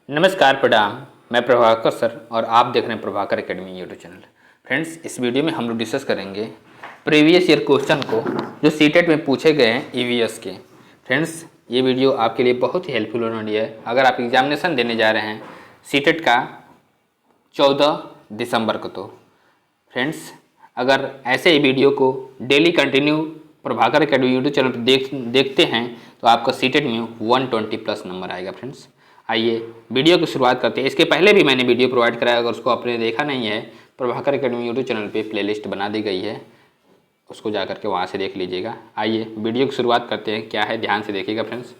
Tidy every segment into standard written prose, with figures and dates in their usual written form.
नमस्कार प्रणाम। मैं प्रभाकर सर और आप देख रहे हैं Prabhakar academy YouTube channel. Friends, इस वीडियो में हम लोग डिस्कस करेंगे प्रीवियस ईयर क्वेश्चन को जो सीटेट में पूछे गए हैं ईवीएस के। फ्रेंड्स, ये वीडियो आपके लिए बहुत ही हेल्पफुल होने वाली है अगर आप एग्जामिनेशन देने जा रहे हैं सीटेट का 14 दिसंबर को। तो फ्रेंड्स, अगर ऐसे ही वीडियो को daily continue Prabhakar academy YouTube channel पर देखते हैं तो आपका सीटेट में 120 प्लस नंबर आएगा। फ्रेंड्स, आइए वीडियो की शुरुआत करते हैं। इसके पहले भी मैंने वीडियो प्रोवाइड कराया, अगर उसको आपने देखा नहीं है प्रभाकर एकेडमी यूट्यूब चैनल पे प्लेलिस्ट बना दी गई है, उसको जा करके वहाँ से देख लीजिएगा। आइए वीडियो की शुरुआत करते हैं। क्या है ध्यान से देखिएगा फ्रेंड्स।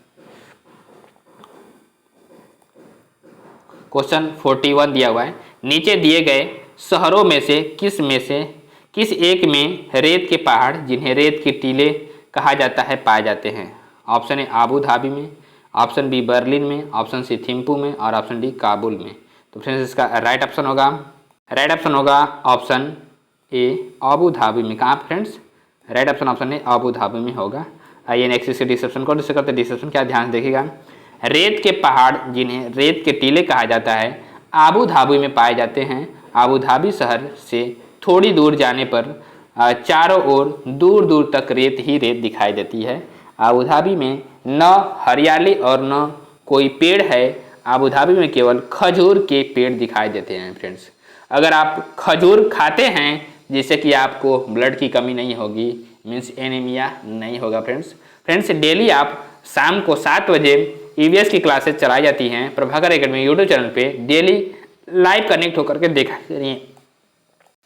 क्वेश्चन 41 दिया हुआ है, नीचे दिए गए शहरों में से किस एक में रेत के पहाड़ जिन्हें रेत के टीले कहा जाता है पाए जाते हैं। ऑप्शन ए आबू धाबी में, ऑप्शन बी बर्लिन में, ऑप्शन सी थिम्पू में और ऑप्शन डी काबुल में। तो फ्रेंड्स, इसका राइट ऑप्शन होगा ऑप्शन ए आबू धाबी में। कहाँ friends? Right option A Abu Dhabi में होगा। आइए नेक्स्ट इसके डिस्क्रिप्शन को डिस्कस करते हैं। डिस्क्रिप्शन क्या, ध्यान से देखिएगा। रेत के पहाड़ जिन्हें रेत के टीले कहा जाता है आबू धाबी में पाए जाते हैं। आबू धाबी शहर से थोड़ी दूर जाने पर चारों ओर दूर दूर तक रेत ही रेत दिखाई देती है। आबू धाबी में न हरियाली और न कोई पेड़ है। आबू धाबी में केवल खजूर के पेड़ दिखाई देते हैं। फ्रेंड्स, अगर आप खजूर खाते हैं जिससे कि आपको ब्लड की कमी नहीं होगी, मीन्स एनीमिया नहीं होगा। फ्रेंड्स, डेली आप शाम को 7 बजे ईवीएस की क्लासेस चलाई जाती हैं प्रभाकर एकेडमी यूट्यूब चैनल पे। डेली लाइव कनेक्ट होकर के देखा करिए।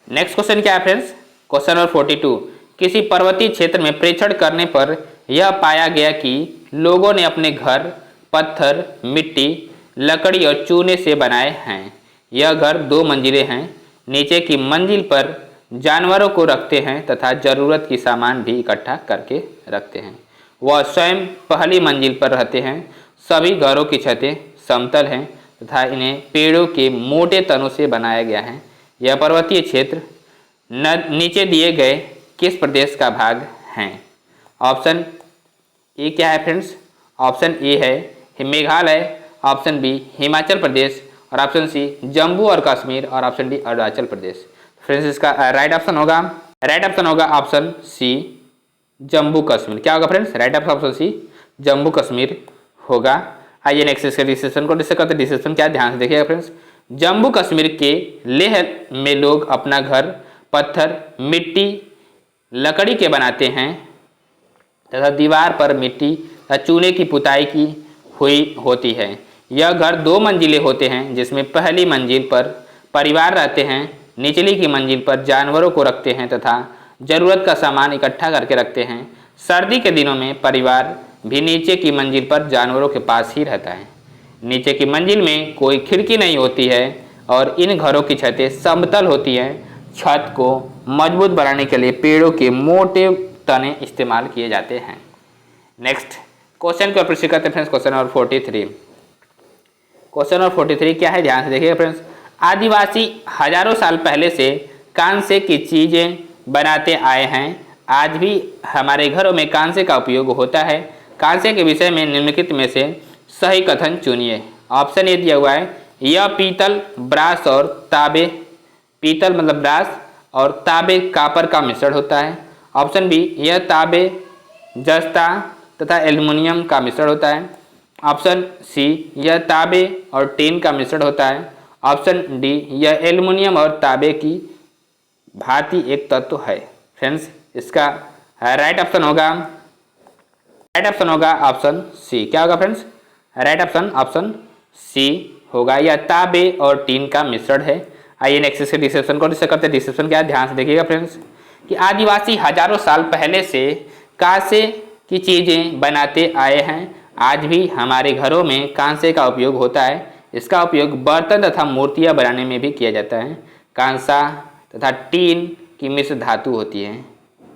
नेक्स्ट क्वेश्चन क्या है फ्रेंड्स? क्वेश्चन नंबर 42, किसी पर्वतीय क्षेत्र में परीक्षण करने पर यह पाया गया कि लोगों ने अपने घर पत्थर, मिट्टी, लकड़ी और चूने से बनाए हैं। यह घर 2 मंजिलें हैं। नीचे की मंजिल पर जानवरों को रखते हैं तथा जरूरत की सामान भी इकट्ठा करके रखते हैं। वह स्वयं पहली मंजिल पर रहते हैं। सभी घरों की छतें समतल हैं तथा इन्हें पेड़ों के मोटे तनों से बनाया गया है। यह पर्वतीय क्षेत्र नीचे दिए गए किस प्रदेश का भाग हैं? ऑप्शन ए क्या है फ्रेंड्स? ऑप्शन ए है मेघालय, ऑप्शन बी हिमाचल प्रदेश और ऑप्शन सी जम्मू और कश्मीर और option D Arunachal Pradesh. Friends, इसका राइट ऑप्शन होगा ऑप्शन सी जम्मू कश्मीर। क्या होगा friends? Right option C Jammu Kashmir होगा। आइए नेक्स्ट इसके डिस्क्रिप्शन को डिस्कस करते हैं। डिस्क्रिप्शन क्या, ध्यान से देखिएगा फ्रेंड्स। जम्मू कश्मीर के लेह में लोग अपना घर पत्थर, मिट्टी, लकड़ी के बनाते हैं तथा दीवार पर मिट्टी तथा चूने की पुताई की हुई होती है। यह घर 2 मंजिले होते हैं जिसमें पहली मंजिल पर परिवार रहते हैं। निचली की मंजिल पर जानवरों को रखते हैं तथा जरूरत का सामान इकट्ठा करके रखते हैं। सर्दी के दिनों में परिवार भी नीचे की मंजिल पर जानवरों के पास ही रहता है। नीचे की मंजिल में कोई खिड़की नहीं होती है और इन घरों की छतें समतल होती हैं। छत को मजबूत बनाने के लिए पेड़ों के मोटे तने इस्तेमाल किए जाते हैं। नेक्स्ट क्वेश्चन को प्रश्न करते हैं friends. Question number 43। Question number 43 क्या है, ध्यान से देखिएगा फ्रेंड्स। आदिवासी हजारों साल पहले से कांसे की चीजें बनाते आए हैं। आज भी हमारे घरों में कांसे का उपयोग होता है। कांसे के विषय में निम्नलिखित में से सही कथन चुनिए। ऑप्शन ए दिया हुआ है, यह पीतल, ब्रास और तांबे, पीतल मतलब ब्रास और तांबे कापर का मिश्रण होता है। ऑप्शन बी, यह तांबे, जस्ता तथा एल्युमिनियम का मिश्रण होता है। ऑप्शन सी, यह तांबे और टीन का मिश्रण होता है। ऑप्शन डी, यह एल्युमिनियम और तांबे की भांति एक तत्व है। फ्रेंड्स, इसका राइट ऑप्शन होगा ऑप्शन सी। क्या होगा फ्रेंड्स? राइट ऑप्शन सी होगा। यह तांबे और टीन का मिश्रण है। आइए नेक्स्ट इसके डिस्क्रिप्शन को डिस्कस करते हैं। डिस्क्रिप्शन क्या है, ध्यान से देखिएगा फ्रेंड्स। कि आदिवासी हजारों साल पहले से कांसे की चीज़ें बनाते आए हैं। आज भी हमारे घरों में कांसे का उपयोग होता है। इसका उपयोग बर्तन तथा मूर्तियाँ बनाने में भी किया जाता है। कांसा तथा टीन की मिश्र धातु होती है।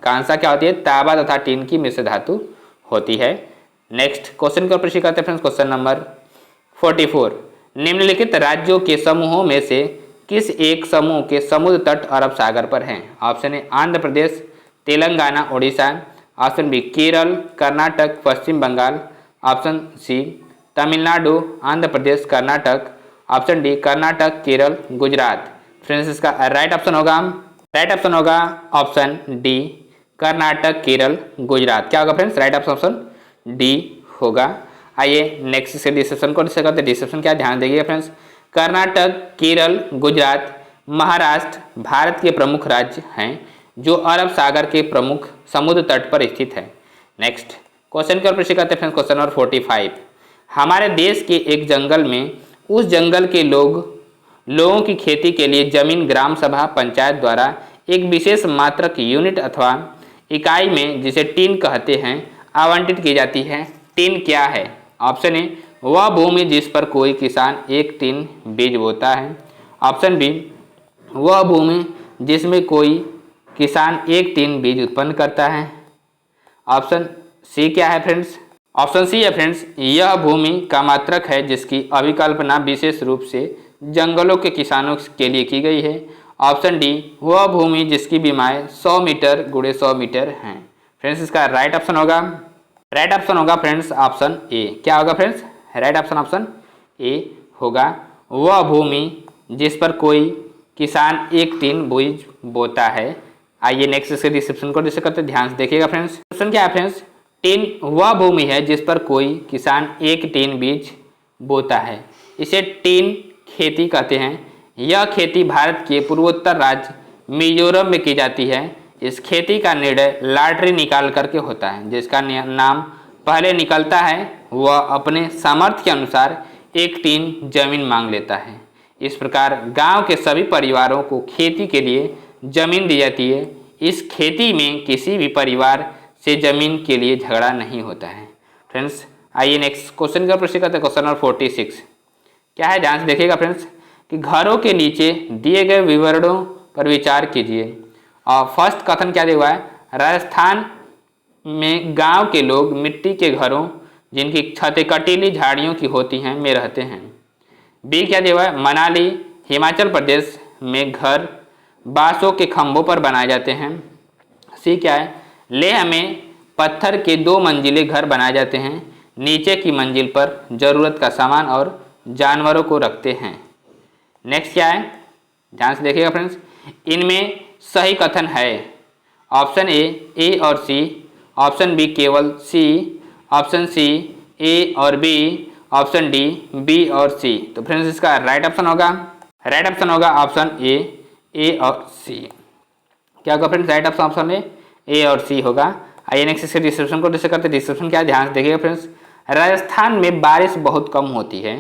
कांसा क्या होती है? तांबा तथा टीन की मिश्र धातु होती है। नेक्स्ट क्वेश्चन को प्रश्न करते हैं फ्रेंड्स। क्वेश्चन नंबर 44, निम्नलिखित राज्यों के समूहों में से किस एक समूह के समुद्र तट अरब सागर पर हैं? Option A Andhra Pradesh, Telangana, Orissa. Option B Kerala, Karnataka, Paschim Bengal. Option C Tamil Nadu, Andhra Pradesh, Karnataka. Option D Karnataka, Kerala, Gujarat. Friends इसका राइट ऑप्शन होगा ऑप्शन डी कर्नाटक, केरल, गुजरात। क्या होगा फ्रेंड्स? राइट ऑप्शन डी होगा। आइए नेक्स्ट से डिस्क्रिप्शन को डिस्कस करते हैं। डिस्क्रिप्शन क्या ध्यान देखिएगा फ्रेंड्स। कर्नाटक, केरल, गुजरात, महाराष्ट्र भारत के प्रमुख राज्य हैं जो अरब सागर के प्रमुख समुद्र तट पर स्थित है। नेक्स्ट क्वेश्चन के ऊपर करते हैं फ्रेंड्स। Question number 45। हमारे देश के एक जंगल में उस जंगल के लोगों की खेती के लिए जमीन ग्राम सभा पंचायत द्वारा एक विशेष मात्रक यूनिट अथवा इकाई में, जिसे टीन कहते हैं, आवंटित की जाती है। टीन क्या है? ऑप्शन ए वह भूमि जिस पर कोई किसान एक टीन बीज बोता है। ऑप्शन बी वह भूमि जिसमें कोई किसान एक टीन बीज उत्पन्न करता है। ऑप्शन सी क्या है फ्रेंड्स? ऑप्शन सी है फ्रेंड्स, यह भूमि का मात्रक है जिसकी अभिकल्पना विशेष रूप से जंगलों के किसानों के लिए की गई है। ऑप्शन डी वह भूमि जिसकी बीमाएँ 100 मीटर × 100 मीटर हैं। फ्रेंड्स इसका राइट ऑप्शन होगा फ्रेंड्स ऑप्शन ए। क्या होगा फ्रेंड्स? राइट ऑप्शन ए होगा। वह भूमि जिस पर कोई किसान एक टीन बीज बोता है। आइए नेक्स्ट से डिस्क्रिप्शन को डिस्कस करते हैं। ध्यान से देखिएगा फ्रेंड्स। डिस्क्रिप्शन क्या है फ्रेंड्स? टीन वह भूमि है जिस पर कोई किसान एक टीन बीज बोता है। इसे टीन खेती कहते हैं। यह खेती भारत के पूर्वोत्तर राज्य मिजोरम में की जाती है। इस खेती का निर्णय लॉटरी निकाल करके होता है। जिसका नाम पहले निकलता है वह अपने सामर्थ्य के अनुसार एक टीन जमीन मांग लेता है। इस प्रकार गांव के सभी परिवारों को खेती के लिए जमीन दी जाती है। इस खेती में किसी भी परिवार से जमीन के लिए झगड़ा नहीं होता है। फ्रेंड्स आइए नेक्स्ट क्वेश्चन का प्रश्न करते हैं। क्वेश्चन नंबर 46 क्या है? ध्यान से देखिएगा फ्रेंड्स कि घरों के नीचे दिए गए विवरणों पर विचार कीजिए। और फर्स्ट कथन क्या दिया हुआ है? राजस्थान में गांव के लोग मिट्टी के घरों जिनकी छतें कटीली झाड़ियों की होती हैं में रहते हैं। बी क्या दिया हुआ है? मनाली हिमाचल प्रदेश में घर बांसों के खंभों पर बनाए जाते हैं। सी क्या है? लेह में पत्थर के 2 मंजिले घर बनाए जाते हैं। नीचे की मंजिल पर जरूरत का सामान और जानवरों को रखते हैं। नेक्स्ट क्या है? ध्यान से देखिएगा फ्रेंड्स। इनमें सही कथन है। ऑप्शन ए और सी। ऑप्शन बी केवल सी। ऑप्शन सी ए और बी। ऑप्शन डी बी और सी। तो फ्रेंड्स इसका राइट ऑप्शन होगा ऑप्शन ए और सी। क्या होगा फ्रेंड्स? राइट ऑप्शन ए और सी होगा। आइए नेक्स्ट इसके डिस्क्रिप्शन को डिस्कस करते हैं। डिस्क्रिप्शन क्या है? ध्यान से देखिएगा फ्रेंड्स। राजस्थान में बारिश बहुत कम होती है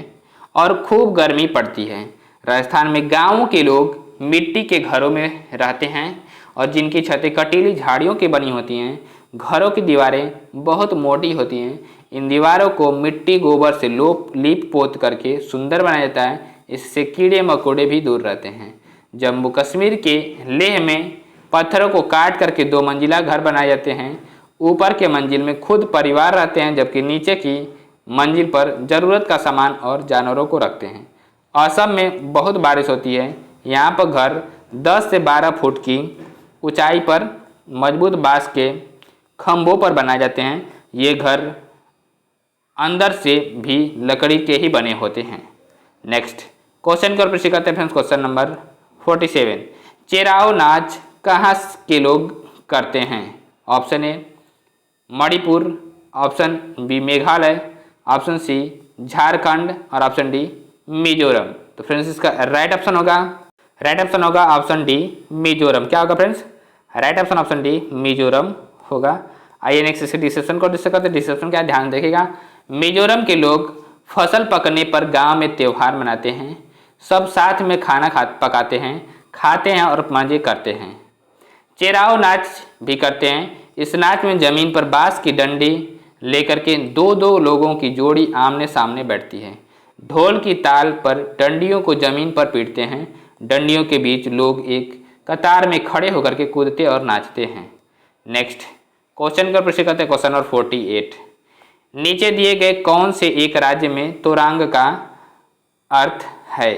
और खूब गर्मी पड़ती है। राजस्थान में गांवों के लोग मिट्टी के घरों में रहते हैं और जिनकी छतें कटीली झाड़ियों की बनी होती हैं। घरों की दीवारें बहुत मोटी होती हैं। इन दीवारों को मिट्टी गोबर से लीप पोत करके सुंदर बनाया जाता है। इससे कीड़े मकोड़े भी दूर रहते हैं। जम्मू कश्मीर के लेह में पत्थरों को काट करके 2 मंजिला घर बनाए जाते हैं। ऊपर के मंजिल में खुद परिवार रहते हैं जबकि नीचे की मंजिल पर जरूरत का सामान और जानवरों को रखते हैं। असम में बहुत बारिश होती है। यहाँ पर घर 10 से 12 फुट की ऊंचाई पर मजबूत बांस के खंभों पर बनाए जाते हैं। ये घर अंदर से भी लकड़ी के ही बने होते हैं। नेक्स्ट क्वेश्चन के ऊपर करते हैं फ्रेंड्स। क्वेश्चन नंबर 47 चेराओ नाच कहाँ के लोग करते हैं? Option A Manipur. Option B Meghalaya. Option C Jharkhand और ऑप्शन डी मिजोरम। तो फ्रेंड्स इसका राइट ऑप्शन होगा ऑप्शन डी मिजोरम। क्या होगा friends? Right option D Mizoram होगा। आइए नेक्स्ट इसके डिस्क्रिप्शन को डिस्कस करते हैं। डिस्क्रिप्शन क्या ध्यान देखिएगा। मिजोरम के लोग फसल पकने पर गांव में त्यौहार मनाते हैं। सब साथ में खाना पकाते हैं, खाते हैं और मजे करते हैं। चेराओ नाच भी करते हैं। इस नाच में जमीन पर बांस की डंडी लेकर के 2-2 लोगों की जोड़ी आमने सामने बैठती है। ढोल की ताल पर डंडियों को जमीन पर पीटते हैं। डंडियों के बीच लोग एक कतार में खड़े होकर के कूदते और नाचते हैं। नेक्स्ट क्वेश्चन का प्रश्न करते हैं। क्वेश्चन नंबर 48 नीचे दिए गए कौन से एक राज्य में तोरांग का अर्थ है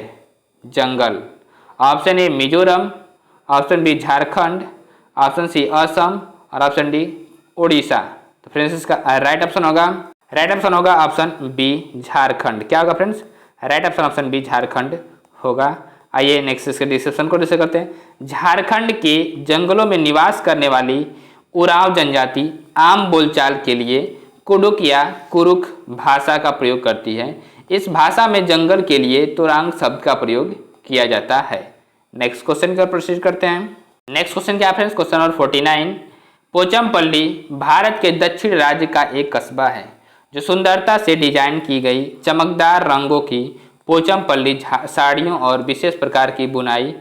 जंगल? Option A Mizoram. Option B Jharkhand. Option C Assam और ऑप्शन डी उड़ीसा। तो फ्रेंड्स इसका राइट राइट ऑप्शन होगा ऑप्शन बी झारखंड। क्या होगा friends? Right option option B Jharkhand होगा। आइए नेक्स्ट इसके डिस्क्रिप्शन को डिस्कस करते हैं। झारखंड के जंगलों में निवास करने वाली उरांव जनजाति आम बोलचाल के लिए कुडुक या कुरुक भाषा का प्रयोग करती है। इस भाषा में जंगल के लिए तुरांग शब्द का प्रयोग किया जाता है। नेक्स्ट क्वेश्चन की प्रोसीड करते हैं। नेक्स्ट क्वेश्चन क्या friends? Question number 49। Pochampally Bharat के दक्षिण राज्य का एक कस्बा है जो सुंदरता से डिजाइन की गई चमकदार रंगों की पोचमपल्ली साड़ियों और विशेष प्रकार की बुनाई,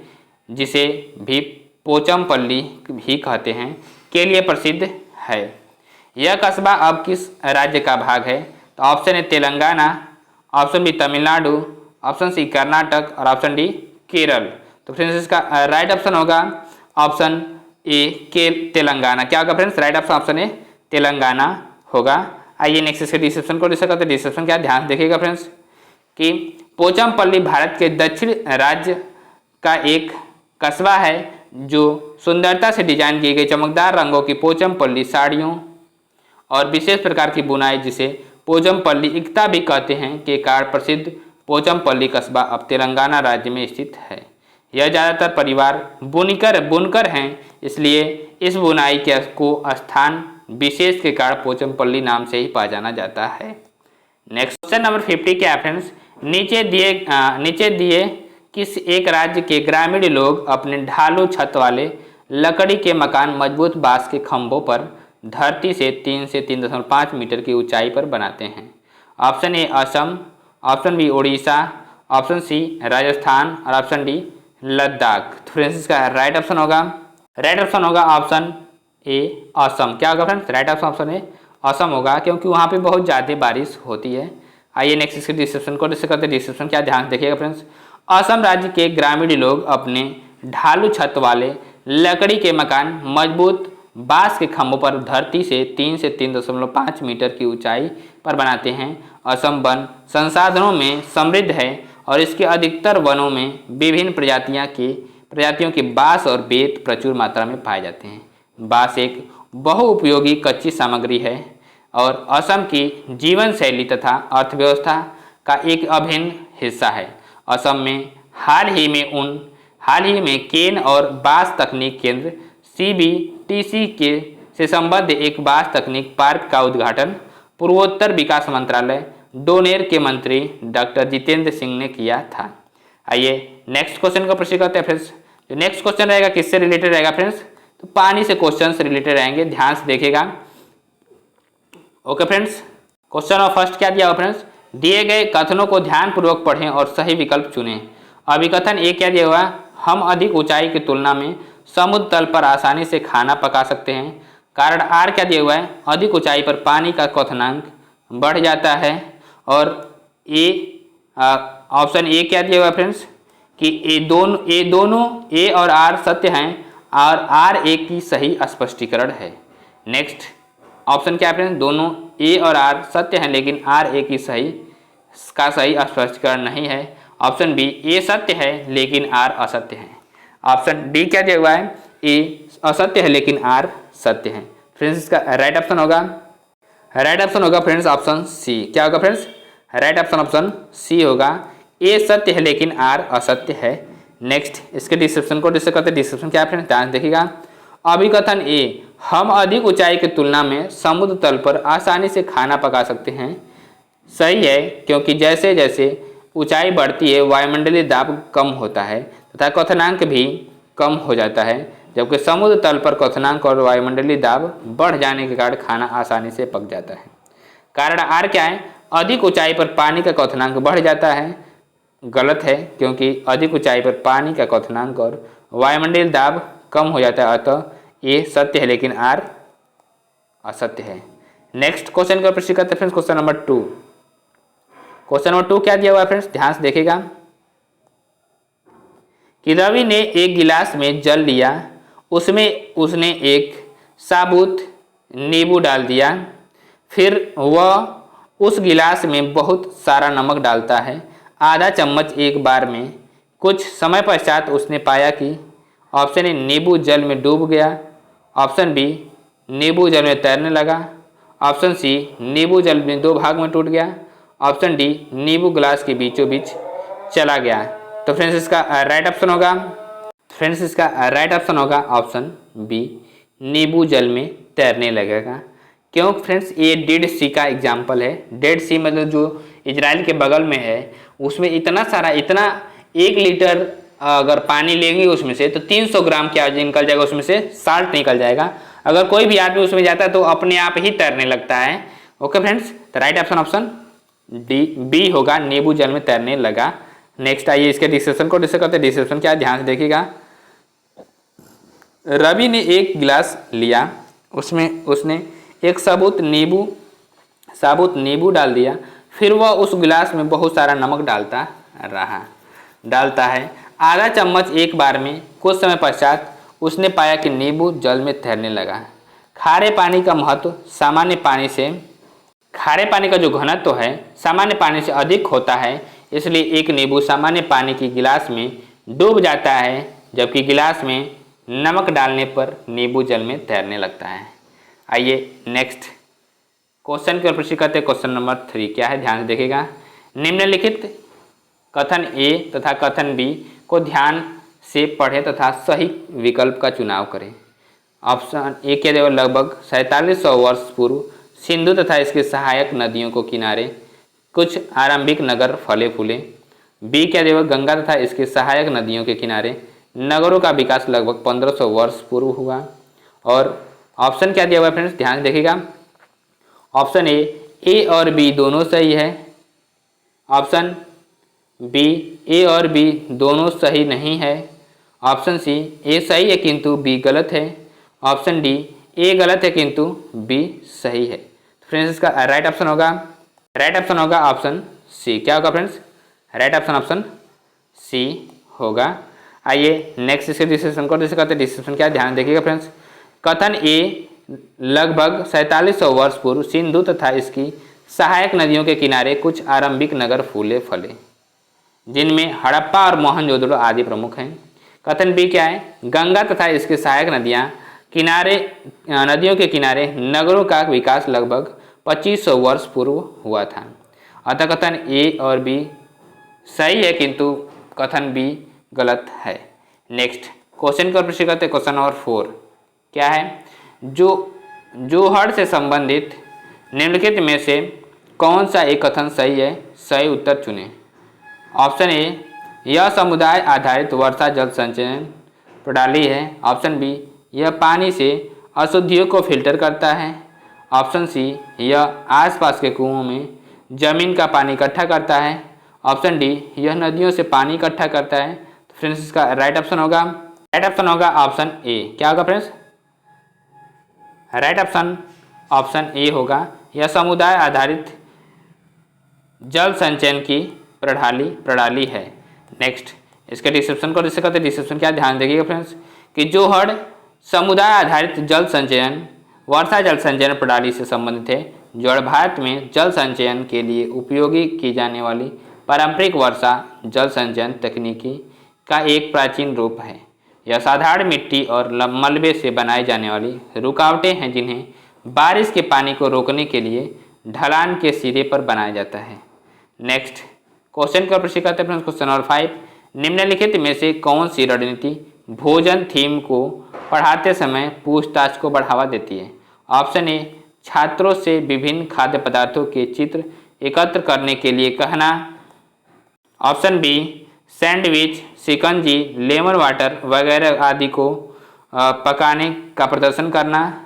जिसे भी पोचमपल्ली भी कहते हैं, के लिए प्रसिद्ध है। यह कस्बा अब किस राज्य का भाग है? तो option A Telangana, option B Tamil Nadu, option C Karnataka और ऑप्शन डी केरल। तो फ्रेंड्स इसका राइट ऑप्शन होगा ऑप्शन ए के तेलंगाना। क्या होगा friends? Right option option A Telangana होगा। आइए नेक्स्ट इसके डिस्क्रिप्शन को डिस्कस करते हैं। डिस्क्रिप्शन क्या ध्यान देखिएगा फ्रेंड्स कि पोचमपल्ली भारत के दक्षिण राज्य का एक कस्बा है जो सुंदरता से डिजाइन की गई चमकदार रंगों की पोचमपल्ली साड़ियों और विशेष प्रकार की बुनाई, जिसे पोचमपल्ली इक्ता भी कहते हैं, के कारण प्रसिद्ध पोचमपल्ली कस्बा अब तेलंगाना राज्य में स्थित है। यह ज़्यादातर परिवार बुनकर हैं, इसलिए इस बुनाई के को स्थान विशेष के कारण पोचमपल्ली नाम से ही पहचाना जाता है। नेक्स्ट क्वेश्चन नंबर 50 क्या है फ्रेंड्स? नीचे दिए किस एक राज्य के ग्रामीण लोग अपने ढालू छत वाले लकड़ी के मकान मजबूत बांस के खंभों पर धरती से 3 से 3.5 मीटर की ऊंचाई पर बनाते हैं? Option A Assam, option B Orissa, option C Rajasthan और ऑप्शन डी लद्दाख। तो फ्रेंड्स इसका राइट ऑप्शन होगा ऑप्शन ए असम। क्या होगा friends? Right option option A Assam होगा, क्योंकि वहाँ पे बहुत ज़्यादा बारिश होती है। आइए नेक्स्ट इसके डिस्क्रिप्शन को डिस्कस करते हैं। डिस्क्रिप्शन क्या ध्यान देखिएगा फ्रेंड्स। असम राज्य के ग्रामीण लोग अपने ढालू छत वाले लकड़ी के मकान मजबूत बांस के खंभों पर धरती से 3 से 3.5 मीटर की ऊंचाई पर बनाते हैं। असम वन संसाधनों में समृद्ध है और इसके अधिकतर वनों में विभिन्न प्रजातियों के बांस और बेत प्रचुर मात्रा में पाए जाते हैं। बांस एक बहुउपयोगी कच्ची सामग्री है और असम की जीवन शैली तथा अर्थव्यवस्था का एक अभिन्न हिस्सा है। असम में हाल ही में केन और बांस तकनीक केंद्र CBTC से संबद्ध एक बांस तकनीक पार्क का उद्घाटन पूर्वोत्तर विकास मंत्रालय डोनेर के मंत्री डॉक्टर जितेंद्र सिंह ने किया था। आइए नेक्स्ट क्वेश्चन को प्रोसीड करते हैं फ्रेंड्स। जो नेक्स्ट क्वेश्चन रहेगा किससे रिलेटेड रहेगा फ्रेंड्स? तो पानी से क्वेश्चन से रिलेटेड रहेंगे, ध्यान से देखिएगा। ओके फ्रेंड्स, क्वेश्चन और फर्स्ट क्या दिया हुआ फ्रेंड्स? दिए गए कथनों को ध्यानपूर्वक पढ़ें और सही विकल्प चुनें। अभिकथन ए क्या दिया हुआ? हम अधिक ऊंचाई की तुलना में समुद्र तल पर आसानी से खाना पका सकते हैं। कारण आर क्या दिया हुआ है? अधिक ऊंचाई पर पानी का क्वथनांक बढ़ जाता है। और ऑप्शन ए क्या दिया हुआ फ्रेंड्स कि ए और आर सत्य हैं और आर ए की सही स्पष्टीकरण है। नेक्स्ट ऑप्शन क्या है फ्रेंड्स? दोनों ए और आर सत्य हैं लेकिन आर ए की सही स्पष्टीकरण नहीं है। ऑप्शन बी ए सत्य है लेकिन आर असत्य है। ऑप्शन डी क्या दिया हुआ है? ए असत्य है लेकिन आर सत्य है। फ्रेंड्स इसका राइट ऑप्शन होगा फ्रेंड्स ऑप्शन सी। क्या होगा friends? Right option option C होगा। ए सत्य है लेकिन आर असत्य है। नेक्स्ट इसके डिस्क्रिप्शन को डिस्कस करते हैं। डिस्क्रिप्शन क्या है फ्रेंड्स? ध्यान देखिएगा। अभिकथन ए हम अधिक ऊंचाई की तुलना में समुद्र तल पर आसानी से खाना पका सकते हैं सही है, क्योंकि जैसे जैसे ऊंचाई बढ़ती है वायुमंडलीय दाब कम होता है तथा क्वथनांक भी कम हो जाता है, जबकि समुद्र तल पर क्वथनांक और वायुमंडलीय दाब बढ़ जाने के कारण खाना आसानी से पक जाता है। कारण आर क्या है? अधिक ऊंचाई पर पानी का क्वथनांक बढ़ जाता है। गलत है, क्योंकि अधिक ऊंचाई पर पानी का क्वथनांक और वायुमंडलीय दाब कम हो जाता है, अतः ये सत्य है लेकिन आर असत्य है। नेक्स्ट क्वेश्चन का प्रश्न करते हैं friends. Question number 2। Question number 2 क्या दिया हुआ है फ्रेंड्स? ध्यान से देखिएगा कि रवि ने एक गिलास में जल लिया, उसमें उसने एक साबुत नींबू डाल दिया, फिर वह उस गिलास में बहुत सारा नमक डालता है, आधा चम्मच एक बार में। कुछ समय पश्चात उसने पाया कि ऑप्शन ए नींबू जल में डूब गया, ऑप्शन बी नींबू जल में तैरने लगा, ऑप्शन सी नींबू जल में 2 भाग में टूट गया। ऑप्शन डी नींबू ग्लास के बीचों बीच चला गया। तो फ्रेंड्स इसका राइट ऑप्शन होगा ऑप्शन बी नींबू जल में तैरने लगेगा। क्यों फ्रेंड्स, ये डेड सी का एग्जाम्पल है। डेड सी मतलब जो इजराइल के बगल में है, उसमें इतना 1 लीटर अगर पानी लेंगे उसमें से तो 300 ग्राम क्या निकल जाएगा, उसमें से साल्ट निकल जाएगा। अगर कोई भी आदमी उसमें जाता है तो अपने आप ही तैरने लगता है। ओके फ्रेंड्स, तो राइट ऑप्शन बी होगा, नींबू जल में तैरने लगा। नेक्स्ट आइए इसके डिस्क्रिप्शन को डिस्कस करते हैं। डिस्क्रिप्शन क्या है, ध्यान से देखिएगा। रवि ने एक गिलास लिया, उसमें उसने एक साबुत नींबू डाल दिया। फिर वह उस गिलास में बहुत सारा नमक डालता है। आधा चम्मच एक बार में। कुछ समय पश्चात उसने पाया कि नींबू जल में तैरने लगा। खारे पानी का जो घनत्व है सामान्य पानी से अधिक होता है, इसलिए एक नींबू सामान्य पानी की गिलास में डूब जाता है, जबकि गिलास में नमक डालने पर नींबू जल में तैरने लगता है। आइए नेक्स्ट क्वेश्चन की ओर प्रश्न करते हैं। क्वेश्चन नंबर 3 क्या है, ध्यान से देखिएगा। निम्नलिखित कथन ए तथा कथन बी को ध्यान से पढ़ें तथा सही विकल्प का चुनाव करें। ऑप्शन ए क्या देगा, लगभग 4700 वर्ष पूर्व सिंधु तथा इसके सहायक नदियों को किनारे कुछ आरंभिक नगर फले फूले। बी क्या देगा, गंगा तथा इसके सहायक नदियों के किनारे नगरों का विकास लगभग 1500 वर्ष पूर्व हुआ। और ऑप्शन क्या दिया हुआ है फ्रेंड्स, ध्यान देखिएगा। ऑप्शन ए और बी दोनों सही है। ऑप्शन बी ए और बी दोनों सही नहीं है। ऑप्शन सी ए सही है किंतु बी गलत है। ऑप्शन डी ए गलत है किंतु बी सही है। फ्रेंड्स इसका राइट ऑप्शन होगा ऑप्शन सी। क्या होगा फ्रेंड्स, राइट ऑप्शन सी होगा। आइए नेक्स्ट इसके डिस्क्रिप्शन को डिस्कस करते हैं। डिस्क्रिप्शन क्या है, ध्यान देखिएगा फ्रेंड्स। कथन ए लगभग 4700 वर्ष पूर्व सिंधु तथा इसकी सहायक नदियों के किनारे कुछ आरंभिक नगर फूले फले, जिनमें हड़प्पा और मोहनजोदड़ो आदि प्रमुख हैं। कथन बी क्या है, गंगा तथा इसके सहायक नदियों के किनारे नगरों का विकास लगभग 2500 वर्ष पूर्व हुआ था। अतः कथन ए और बी सही है किंतु कथन बी गलत है। नेक्स्ट क्वेश्चन को प्रश्न करते हैं। क्वेश्चन नंबर 4 क्या है, जोहड़ से संबंधित निम्नलिखित में से कौन सा एक कथन सही है, सही उत्तर चुनें। ऑप्शन ए, यह समुदाय आधारित वर्षा जल संचयन प्रणाली है। ऑप्शन बी, यह पानी से अशुद्धियों को फिल्टर करता है। ऑप्शन सी, यह आसपास के कुओं में जमीन का पानी इकट्ठा करता है। ऑप्शन डी, यह नदियों से पानी इकट्ठा करता है। तो फ्रेंड्स इसका राइट ऑप्शन होगा ऑप्शन ए। क्या होगा फ्रेंड्स, राइट ऑप्शन ए होगा, यह समुदाय आधारित जल संचयन की प्रणाली है। नेक्स्ट इसके डिस्क्रिप्शन को डिस्कस करते हैं। डिस्क्रिप्शन क्या, ध्यान देखिएगा फ्रेंड्स कि जोहड़ समुदाय आधारित जल संचयन वर्षा जल संचयन प्रणाली से संबंधित है। जोहड़ भारत में जल संचयन के लिए उपयोगी की जाने वाली पारंपरिक वर्षा जल संचयन तकनीकी का एक प्राचीन रूप है। यह साधारण मिट्टी और मलबे से बनाई जाने वाली रुकावटें हैं, जिन्हें बारिश के पानी को रोकने के लिए ढलान के सिरे पर बनाया जाता है। नेक्स्ट क्वेश्चन का प्रश्न करते हैं। क्वेश्चन नंबर 5, निम्नलिखित में से कौन सी रणनीति भोजन थीम को पढ़ाते समय पूछताछ को बढ़ावा देती है। ऑप्शन ए, छात्रों से विभिन्न खाद्य पदार्थों के चित्र एकत्र करने के लिए कहना। ऑप्शन बी, सैंडविच, शिकंजी, लेमन वाटर वगैरह आदि को पकाने का प्रदर्शन करना।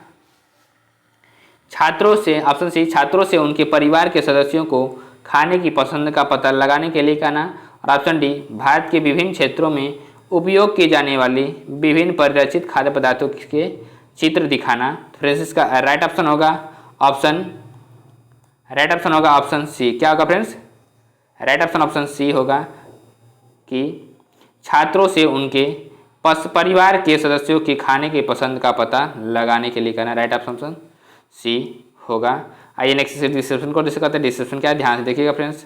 ऑप्शन सी, छात्रों से उनके परिवार के सदस्यों को खाने की पसंद का पता लगाने के लिए कहना। और ऑप्शन डी, भारत के विभिन्न क्षेत्रों में उपयोग की जाने वाली विभिन्न परिरक्षित खाद्य पदार्थों के चित्र दिखाना। फ्रेंड्स इसका राइट ऑप्शन होगा ऑप्शन सी। क्या होगा फ्रेंड्स, राइट ऑप्शन सी होगा कि छात्रों से उनके परिवार के सदस्यों की खाने की पसंद का पता लगाने के लिए कहना। राइट ऑप्शन सी होगा। आइए नेक्स्ट डिस्क्रिप्शन को डिस्कस करते हैं। डिस्क्रिप्शन क्या है, ध्यान से देखिएगा फ्रेंड्स।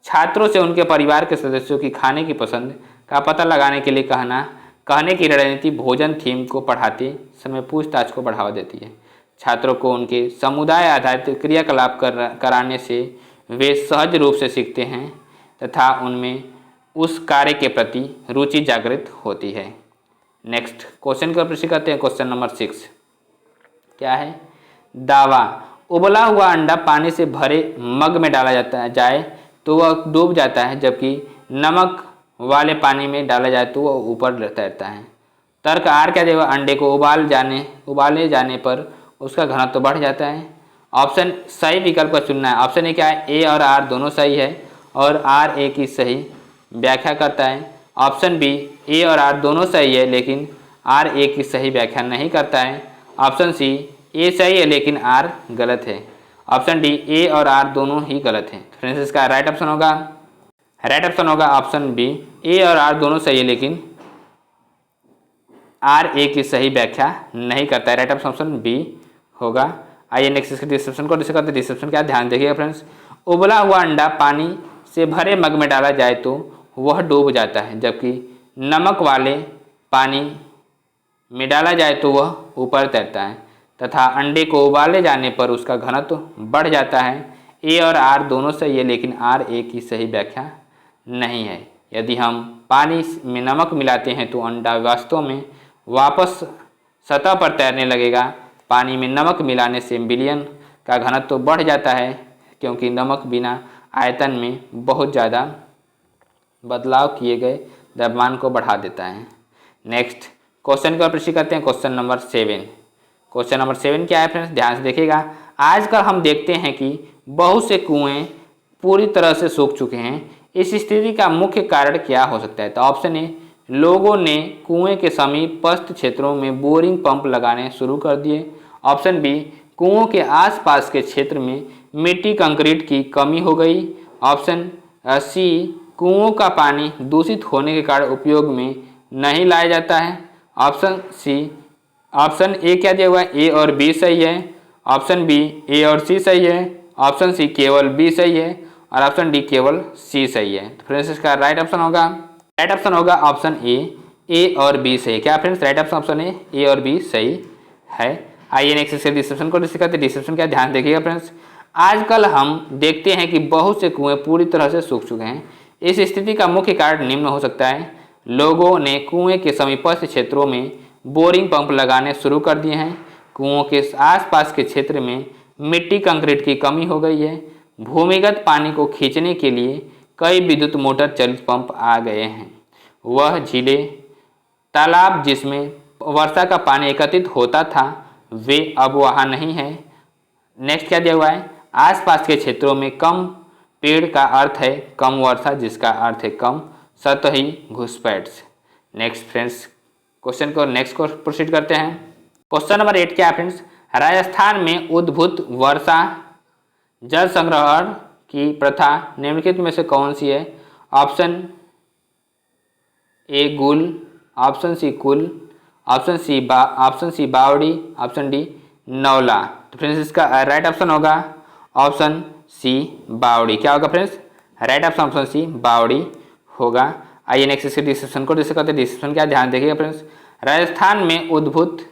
छात्रों से उनके परिवार के सदस्यों की खाने की पसंद का पता लगाने के लिए कहने की रणनीति भोजन थीम को पढ़ाते समय पूछताछ को बढ़ावा देती है। छात्रों को उनके समुदाय आधारित क्रियाकलाप कराने से वे सहज रूप से सीखते हैं तथा उनमें उस कार्य के प्रति रुचि जागृत होती है। नेक्स्ट क्वेश्चन का प्रश्न करते हैं। क्वेश्चन नंबर 6 क्या है? दावा, उबला हुआ अंडा पानी से भरे मग में डाला जाए तो वह डूब जाता है, जबकि नमक वाले पानी में डाला जाए तो वह ऊपर तैरता है। तर्क आर क्या देगा? अंडे को उबाले जाने पर उसका घनत्व तो बढ़ जाता है। ऑप्शन सही विकल्प का चुनना है। ऑप्शन ए क्या है? ए और आर दोनों सही है और आर ए की सही व्याख्या करता है। ऑप्शन बी, ए और आर दोनों सही है लेकिन आर ए की सही व्याख्या नहीं करता है। ऑप्शन सी, ए सही है लेकिन आर गलत है। ऑप्शन डी, ए और आर दोनों ही गलत हैं। फ्रेंड्स इसका राइट ऑप्शन होगा ऑप्शन बी, ए और आर दोनों सही है लेकिन आर ए की सही व्याख्या नहीं करता है। राइट ऑप्शन बी होगा। आइए नेक्स्ट इसके डिस्क्रिप्शन को डिस्कस करते हैं। डिस्क्रिप्शन क्या, ध्यान देखिएगा फ्रेंड्स। उबला हुआ अंडा पानी से भरे मग में डाला जाए तो वह डूब जाता है, जबकि नमक वाले पानी में डाला जाए तो वह ऊपर तैरता है तथा अंडे को उबाले जाने पर उसका घनत्व बढ़ जाता है। ए और आर दोनों सही है लेकिन आर ए की सही व्याख्या नहीं है। यदि हम पानी में नमक मिलाते हैं तो अंडा वास्तव में वापस सतह पर तैरने लगेगा। पानी में नमक मिलाने से विलयन का घनत्व बढ़ जाता है क्योंकि नमक बिना आयतन में बहुत ज़्यादा बदलाव किए गए द्रव्यमान को बढ़ा देता है। नेक्स्ट क्वेश्चन का प्रश्न करते हैं। क्वेश्चन नंबर 7 क्या है फ्रेंड्स? ध्यान से देखिएगा। आजकल हम देखते हैं कि बहुत से कुएं पूरी तरह से सूख चुके हैं। इस स्थिति का मुख्य कारण क्या हो सकता है? तो ऑप्शन ए, लोगों ने कुएं के समीपस्थ क्षेत्रों में बोरिंग पंप लगाने शुरू कर दिए। ऑप्शन बी, कुओं के आसपास के क्षेत्र में मिट्टी कंक्रीट की कमी हो गई। ऑप्शन सी, कुओं का पानी दूषित होने के कारण उपयोग में नहीं लाया जाता है। ऑप्शन ए क्या दिया हुआ है? ए और बी सही है। ऑप्शन बी, ए और सी सही है। ऑप्शन सी, केवल बी सही है और ऑप्शन डी, केवल सी सही है। तो फ्रेंड्स इसका राइट ऑप्शन होगा ऑप्शन ए और बी सही। क्या फ्रेंड्स? राइट ऑप्शन ए और बी सही है। आइए नेक्स्ट इसके डिस्क्रिप्शन को डिस्कस करते हैं। डिस्क्रिप्शन क्या, ध्यान देखिएगा फ्रेंड्स। आजकल हम देखते हैं कि बहुत से कुएं पूरी तरह से सूख चुके हैं। इस स्थिति का मुख्य कारण निम्न हो सकता है। लोगों ने कुएं के समीपस्थ क्षेत्रों में बोरिंग पंप लगाने शुरू कर दिए हैं। कुओं के आसपास के क्षेत्र में मिट्टी कंक्रीट की कमी हो गई है। भूमिगत पानी को खींचने के लिए कई विद्युत मोटर चालित पंप आ गए हैं। वह झीलें, तालाब जिसमें वर्षा का पानी एकत्रित होता था वे अब वहाँ नहीं है। नेक्स्ट क्या दिया हुआ है? आसपास के क्षेत्रों में कम पेड़ का अर्थ है कम वर्षा, जिसका अर्थ है कम सतही घुसपैठ। नेक्स्ट फ्रेंड्स क्वेश्चन को नेक्स्ट को प्रोसीड करते हैं। क्वेश्चन नंबर 8 क्या है फ्रेंड्स? राजस्थान में उद्भूत वर्षा जल संग्रहण की प्रथा निम्नलिखित में से कौन सी है? ऑप्शन ए गुल, ऑप्शन सी कुल, ऑप्शन सी बावड़ी, ऑप्शन डी नौला। तो फ्रेंड्स इसका राइट ऑप्शन होगा ऑप्शन सी बावड़ी। क्या होगा फ्रेंड्स? राइट ऑप्शन सी बावड़ी होगा। आइए नेक्स्ट इसके डिस्क्रिप्शन को डिस्कस करते हैं। डिस्क्रिप्शन क्या, ध्यान देखिएगा फ्रेंड्स। राजस्थान में उद्भूत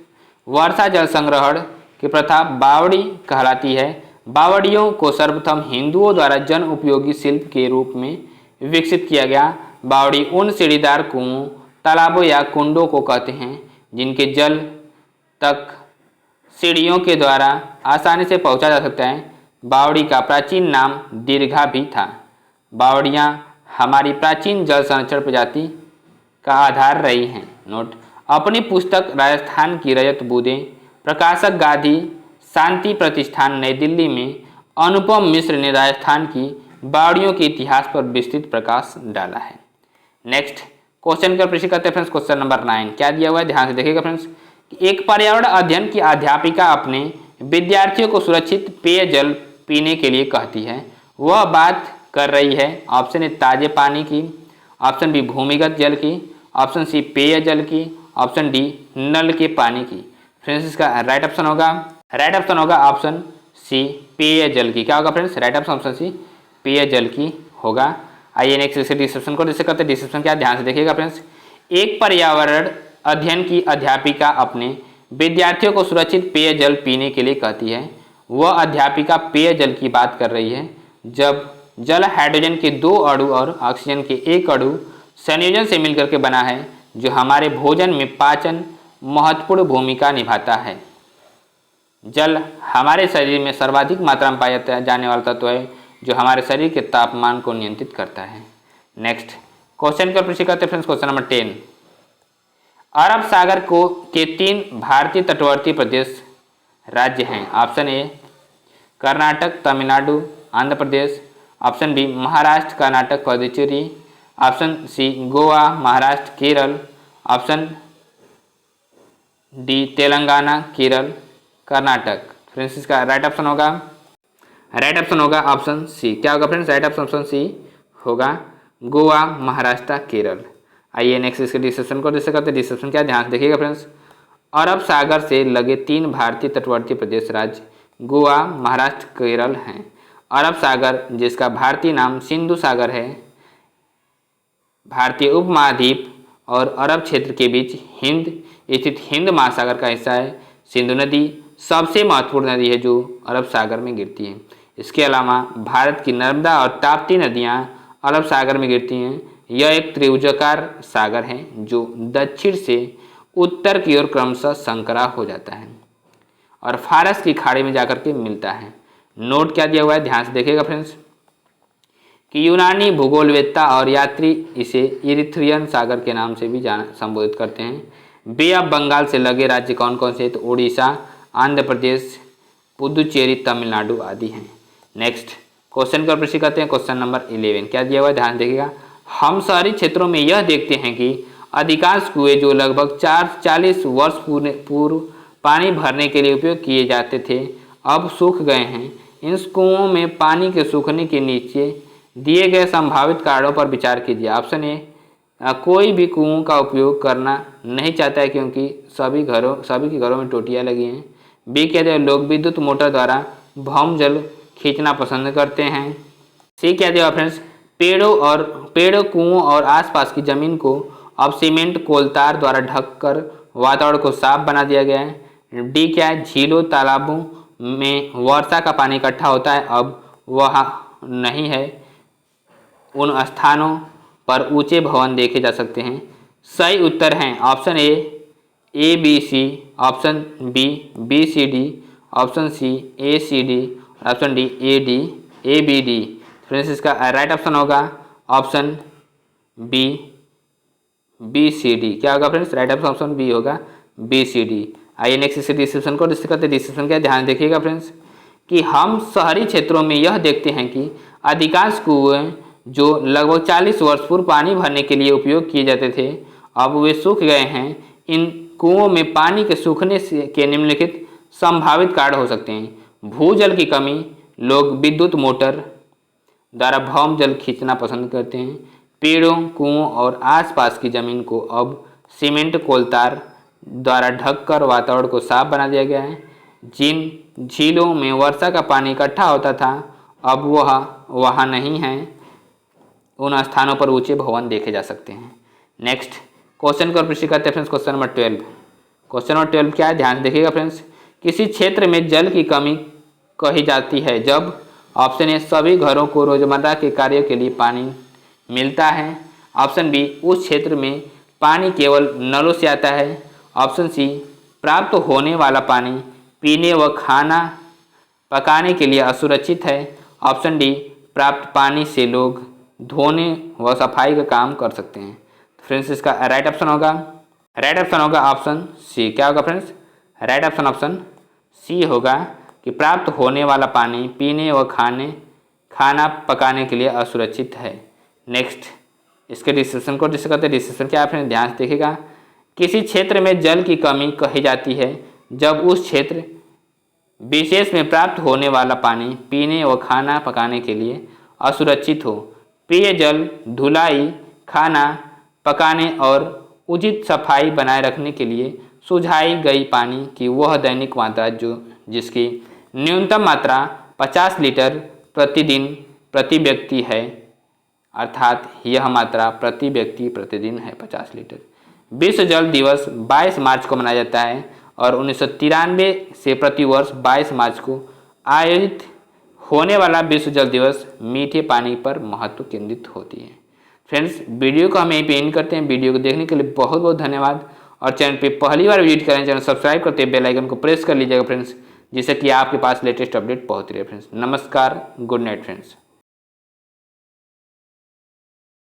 वर्षा जल संग्रहण की प्रथा बावड़ी कहलाती है। बावड़ियों को सर्वप्रथम हिंदुओं द्वारा जन उपयोगी शिल्प के रूप में विकसित किया गया। बावड़ी उन सीढ़ीदार कुओं, तालाबों या कुंडों को कहते हैं जिनके जल तक सीढ़ियों के द्वारा आसानी से पहुंचा जा सकता है। बावड़ी का प्राचीन नाम दीर्घा भी था। बावड़ियाँ हमारी प्राचीन जल संरक्षण प्रजाति का आधार रही हैं। नोट, अपनी पुस्तक राजस्थान की रजत बूंदें प्रकाशक गांधी शांति प्रतिष्ठान नई दिल्ली में अनुपम मिश्र ने राजस्थान की बावड़ियों के इतिहास पर विस्तृत प्रकाश डाला है। नेक्स्ट क्वेश्चन का प्रश्न करते हैं फ्रेंड्स। क्वेश्चन नंबर 9 क्या दिया हुआ है? ध्यान से देखिएगा फ्रेंड्स। एक पर्यावरण अध्ययन की अध्यापिका अपने विद्यार्थियों को सुरक्षित पेयजल पीने के लिए कहती है। वह बात कर रही है ऑप्शन ए ताजे पानी की, ऑप्शन बी भूमिगत जल की, ऑप्शन सी पेयजल की, ऑप्शन डी नल के पानी की। फ्रेंड्स इसका राइट ऑप्शन होगा ऑप्शन सी पेयजल की। क्या होगा फ्रेंड्स? राइट ऑप्शन सी पेयजल की होगा। आइए नेक्स्ट इसके डिस्क्रिप्शन को डिस्कस करते हैं। डिस्क्रिप्शन क्या, ध्यान से देखिएगा फ्रेंड्स। एक पर्यावरण अध्ययन की अध्यापिका अपने विद्यार्थियों को सुरक्षित पेयजल पीने के लिए कहती है। वह अध्यापिका पेयजल की बात कर रही है जब जल हाइड्रोजन के 2 अणु और ऑक्सीजन के 1 अणु संयोजन से मिलकर के बना है, जो हमारे भोजन में पाचन महत्वपूर्ण भूमिका निभाता है। जल हमारे शरीर में सर्वाधिक मात्रा में पाया जाने वाला तत्व है, जो हमारे शरीर के तापमान को नियंत्रित करता है। नेक्स्ट क्वेश्चन का प्रश्न करते हैं फ्रेंड्स, क्वेश्चन नंबर 10। अरब सागर को के 3 भारतीय तटवर्ती प्रदेश राज्य हैं। Option A Karnataka, Tamil Nadu, Andhra Pradesh. Option B Maharashtra, Karnataka, Puducherry. Option C Goa, Maharashtra, Kerala. Option D Telangana, Kerala, Karnataka. Friends इसका राइट ऑप्शन होगा ऑप्शन सी। क्या होगा फ्रेंड्स? राइट ऑप्शन सी होगा गोवा, महाराष्ट्र, केरल। आइए नेक्स्ट इसके डिस्कशन को डिस्कस करते हैं। डिस्कशन क्या, ध्यान से देखिएगा फ्रेंड्स। अरब सागर से लगे 3 भारतीय तटवर्ती प्रदेश राज्य गोवा, महाराष्ट्र, केरल हैं। अरब सागर, जिसका भारतीय नाम सिंधु सागर है, भारतीय उपमहाद्वीप और अरब क्षेत्र के बीच हिंद स्थित हिंद महासागर का हिस्सा है। सिंधु नदी सबसे महत्वपूर्ण नदी है जो अरब सागर में गिरती है। इसके अलावा भारत की नर्मदा और ताप्ती नदियाँ अरब सागर में गिरती हैं। यह एक त्रिभुजाकार सागर है जो दक्षिण से उत्तर की ओर क्रमशः संकरा हो जाता है और फारस की खाड़ी में जाकर के मिलता है। नोट क्या दिया हुआ है, ध्यान से देखिएगा फ्रेंड्स कि यूनानी भूगोलवेत्ता और यात्री इसे इरिथ्रियन सागर के नाम से भी संबोधित करते हैं। बे ऑफ बंगाल से लगे राज्य कौन कौन से? तो उड़ीसा, आंध्र प्रदेश, पुदुचेरी, तमिलनाडु आदि हैं। नेक्स्ट क्वेश्चन का प्रश्न करते हैं, क्वेश्चन नंबर 11। क्या दिया हुआ है, ध्यान देखिएगा। हम शहरी क्षेत्रों में यह देखते हैं कि अधिकांश कुएं जो लगभग 40 वर्ष पूर्व पानी भरने के लिए उपयोग किए जाते थे अब सूख गए हैं। इन कुओं में पानी के सूखने के नीचे दिए गए संभावित कारणों पर विचार कीजिए। ऑप्शन ए कोई भी कुओं का उपयोग करना नहीं चाहता है क्योंकि सभी के घरों में टोटियाँ लगी हैं। बी कहते हैं लोग विद्युत मोटर द्वारा भौम जल खींचना पसंद करते हैं। सी कहते हैं फ्रेंड्स पेड़ों कुओं और आसपास की जमीन को अब सीमेंट कोलतार द्वारा ढककर वातावरण को साफ बना दिया गया है। डी क्या है, झीलों तालाबों में वर्षा का पानी इकट्ठा होता है अब वह नहीं है। उन स्थानों पर ऊंचे भवन देखे जा सकते हैं। सही उत्तर हैं option A B C, option B C D, option C A C D, option D A B D. Friends इसका राइट ऑप्शन होगा ऑप्शन बी सी डी। क्या होगा फ्रेंड्स? राइट ऑप्शन बी होगा बी सी डी। आइए next इस description को discuss करते हैं। डिस्क्रिप्शन क्या, ध्यान देखिएगा फ्रेंड्स कि हम शहरी क्षेत्रों में यह देखते हैं कि अधिकांश कुएं जो लगभग 40 वर्ष पूर्व पानी भरने के लिए उपयोग किए जाते थे अब वे सूख गए हैं। इन कुओं में पानी के सूखने के निम्नलिखित संभावित कारण हो सकते हैं। भूजल की कमी, लोग विद्युत मोटर द्वारा भौम जल खींचना पसंद करते हैं। पेड़ों कुओं और आसपास की जमीन को अब सीमेंट कोलतार द्वारा ढककर वातावरण को साफ बना दिया गया है। जिन झीलों में वर्षा का पानी इकट्ठा होता था अब वह वहाँ नहीं है। उन स्थानों पर ऊंचे भवन देखे जा सकते हैं। नेक्स्ट क्वेश्चन को प्रश्न करते हैं friends, question number 12। Question number 12 क्या है, ध्यान देखिएगा फ्रेंड्स। किसी क्षेत्र में जल की कमी कही जाती है जब ऑप्शन ए सभी घरों को रोजमर्रा के कार्यों के लिए पानी मिलता है। ऑप्शन बी उस क्षेत्र में पानी केवल नलों से आता है। ऑप्शन सी प्राप्त होने वाला पानी पीने व खाना पकाने के लिए असुरक्षित है। ऑप्शन डी प्राप्त पानी से लोग धोने व सफाई का काम कर सकते हैं। फ्रेंड्स इसका राइट ऑप्शन होगा ऑप्शन सी। क्या होगा फ्रेंड्स? राइट ऑप्शन सी होगा कि प्राप्त होने वाला पानी पीने व खाना पकाने के लिए असुरक्षित है। नेक्स्ट इसके डिस्कशन को डिस्कस करते हैं। डिस्कशन क्या है फ्रेंड्स, ध्यान से देखिएगा। किसी क्षेत्र में जल की कमी कही जाती है जब उस क्षेत्र विशेष में प्राप्त होने वाला पानी पीने व खाना पकाने के लिए असुरक्षित हो। पेयजल, धुलाई, खाना पकाने और उचित सफाई बनाए रखने के लिए सुझाई गई पानी की वह दैनिक मात्रा जिसकी न्यूनतम मात्रा 50 लीटर प्रतिदिन प्रति व्यक्ति है, अर्थात यह मात्रा प्रति व्यक्ति प्रतिदिन है 50 लीटर। विश्व जल दिवस 22 मार्च को मनाया जाता है और 1993 से प्रतिवर्ष 22 मार्च को आयोजित होने वाला विश्व जल दिवस मीठे पानी पर महत्व केंद्रित होती है। फ्रेंड्स, वीडियो को हम यहीं पे एंड करते हैं। वीडियो को देखने के लिए बहुत बहुत धन्यवाद और चैनल पे पहली बार विजिट करें, चैनल सब्सक्राइब करते बेल आइकन को प्रेस कर लीजिएगा फ्रेंड्स, जिससे कि आपके पास लेटेस्ट अपडेट पहुंच रहे। फ्रेंड्स नमस्कार, गुड नाइट फ्रेंड्स।